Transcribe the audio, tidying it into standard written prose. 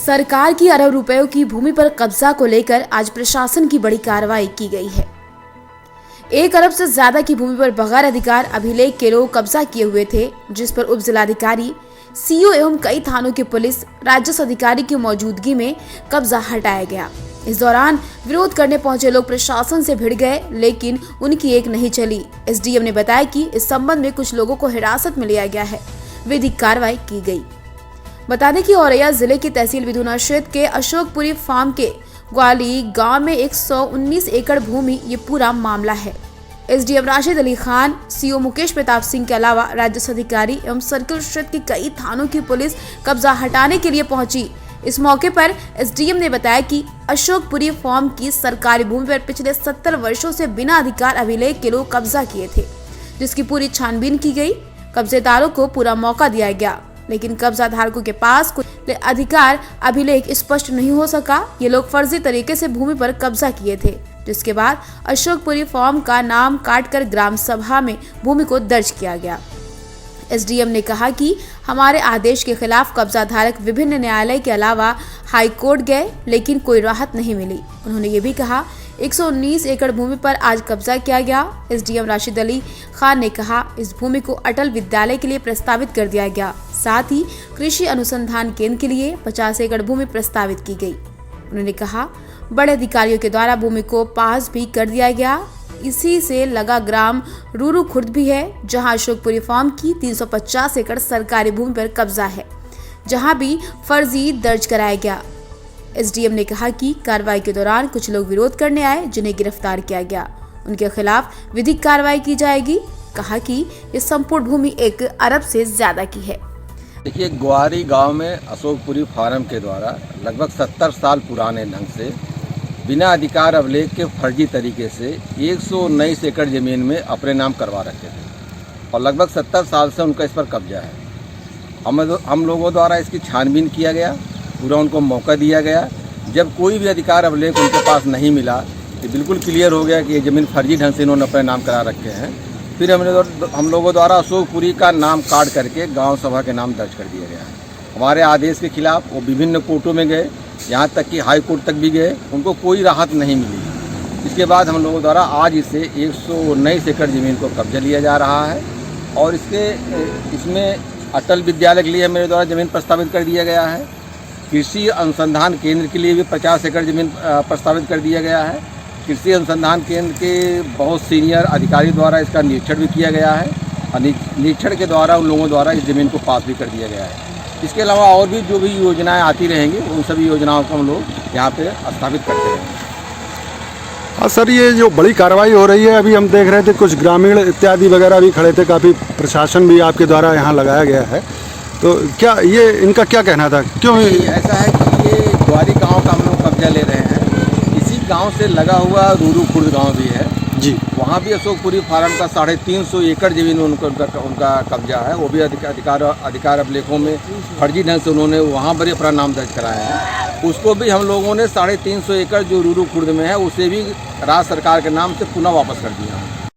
सरकार की अरब रुपयों की भूमि पर कब्जा को लेकर आज प्रशासन की बड़ी कार्रवाई की गई है। 1 अरब से ज्यादा की भूमि पर बगैर अधिकार अभिलेख के लोग कब्जा किए हुए थे, जिस पर उप जिलाधिकारी, सीओ एवं कई थानों की पुलिस, राजस्व अधिकारी की मौजूदगी में कब्जा हटाया गया। इस दौरान विरोध करने पहुंचे लोग प्रशासन से भिड़ गए, लेकिन उनकी एक नहीं चली। एसडीएम ने बताया कि इस संबंध में कुछ लोगों को हिरासत में लिया गया है, विधिक कार्रवाई की गई। बता दें कि औरैया जिले की तहसील विधुना क्षेत्र के अशोकपुरी फार्म के ग्वाली गांव में 119 एकड़ भूमि ये पूरा मामला है। एसडीएम राशिद अली खान, सीओ मुकेश प्रताप सिंह के अलावा राजस्व अधिकारी एवं सर्किल क्षेत्र की कई थानों की पुलिस कब्जा हटाने के लिए पहुंची। इस मौके पर एसडीएम ने बताया कि अशोकपुरी फार्म की सरकारी भूमि पर पिछले 70 वर्षों से बिना अधिकार अभिलेख के लोग कब्जा किए थे, जिसकी पूरी छानबीन की गई। कब्जेदारों को पूरा मौका दिया गया, लेकिन कब्जा धारकों के पास कुछ अधिकार अभिलेख स्पष्ट नहीं हो सका। ये लोग फर्जी तरीके से भूमि पर कब्जा किए थे, जिसके बाद अशोकपुरी फार्म का नाम काटकर ग्राम सभा में भूमि को दर्ज किया गया। एसडीएम ने कहा कि हमारे आदेश के खिलाफ कब्जा धारक विभिन्न न्यायालय के अलावा हाई कोर्ट गए, लेकिन कोई राहत नहीं मिली। उन्होंने ये भी कहा 119 एकड़ भूमि पर आज कब्जा किया गया। एसडीएम राशिद अली खान ने कहा इस भूमि को अटल विद्यालय के लिए प्रस्तावित कर दिया गया। साथ ही कृषि अनुसंधान केंद्र के लिए 50 एकड़ भूमि प्रस्तावित की गई। उन्होंने कहा बड़े अधिकारियों के द्वारा भूमि को पास भी कर दिया गया। इसी से लगा ग्राम रूरू खुर्द भी है, जहां अशोकपुरी फार्म की 350 एकड़ सरकारी भूमि पर कब्जा है, जहां भी फर्जी दर्ज कराया गया। एसडीएम ने कहा कि कार्रवाई के दौरान कुछ लोग विरोध करने आए, जिन्हें गिरफ्तार किया गया। उनके खिलाफ विधिक कार्रवाई की जाएगी। कहा कि ये संपूर्ण भूमि 1 अरब से ज्यादा की है। देखिए, ग्वारी गांव में अशोकपुरी फार्म के द्वारा लगभग 70 साल पुराने ढंग से बिना अधिकार अभिलेख के फर्जी तरीके से 119 एकड़ जमीन में अपने नाम करवा रखे थे और लगभग 70 साल से उनका इस पर कब्जा है। हम लोगों द्वारा इसकी छानबीन किया गया, पूरा उनको मौका दिया गया। जब कोई भी अधिकार अभिलेख उनके पास नहीं मिला तो बिल्कुल क्लियर हो गया कि ये ज़मीन फर्जी ढंग से इन्होंने अपने नाम करा रखे हैं। फिर हम लोगों द्वारा अशोकपुरी का नाम काट करके गांव सभा के नाम दर्ज कर दिया गया है। हमारे आदेश के खिलाफ वो विभिन्न कोर्टों में गए, यहाँ तक कि हाई कोर्ट तक भी गए, उनको कोई राहत नहीं मिली। इसके बाद हम लोगों द्वारा आज इसे 119 एकड़ ज़मीन को कब्जा लिया जा रहा है और इसमें अटल विद्यालय के लिए मेरे द्वारा ज़मीन प्रस्तावित कर दिया गया है। कृषि अनुसंधान केंद्र के लिए भी 50 एकड़ ज़मीन प्रस्तावित कर दिया गया है। कृषि अनुसंधान केंद्र के बहुत सीनियर अधिकारी द्वारा इसका निरीक्षण भी किया गया है और निरीक्षण के द्वारा उन लोगों द्वारा इस ज़मीन को पास भी कर दिया गया है। इसके अलावा और भी जो भी योजनाएं आती रहेंगी, उन सभी योजनाओं को हम लोग यहाँ पे स्थापित करते रहेंगे। हाँ सर, ये जो बड़ी कार्रवाई हो रही है, अभी हम देख रहे थे कुछ ग्रामीण इत्यादि वगैरह भी खड़े थे, काफ़ी प्रशासन भी आपके द्वारा यहाँ लगाया गया है, तो क्या ये इनका क्या कहना था? क्यों ऐसा है कि ये ग्वारी गांव का हम लोग कब्जा ले रहे हैं। इसी गांव से लगा हुआ रूरू खुर्द गांव भी है जी, वहाँ भी अशोकपुरी फार्म का 350 एकड़ जमीन उनका कब्जा है। वो भी अधिकार अभिलेखों में फर्जी ढंग से उन्होंने वहाँ पर अपना नाम दर्ज कराया है। उसको भी हम लोगों ने 350 एकड़ जो रूरू खुर्द में है, उसे भी राज्य सरकार के नाम से पुनः वापस कर दिया है।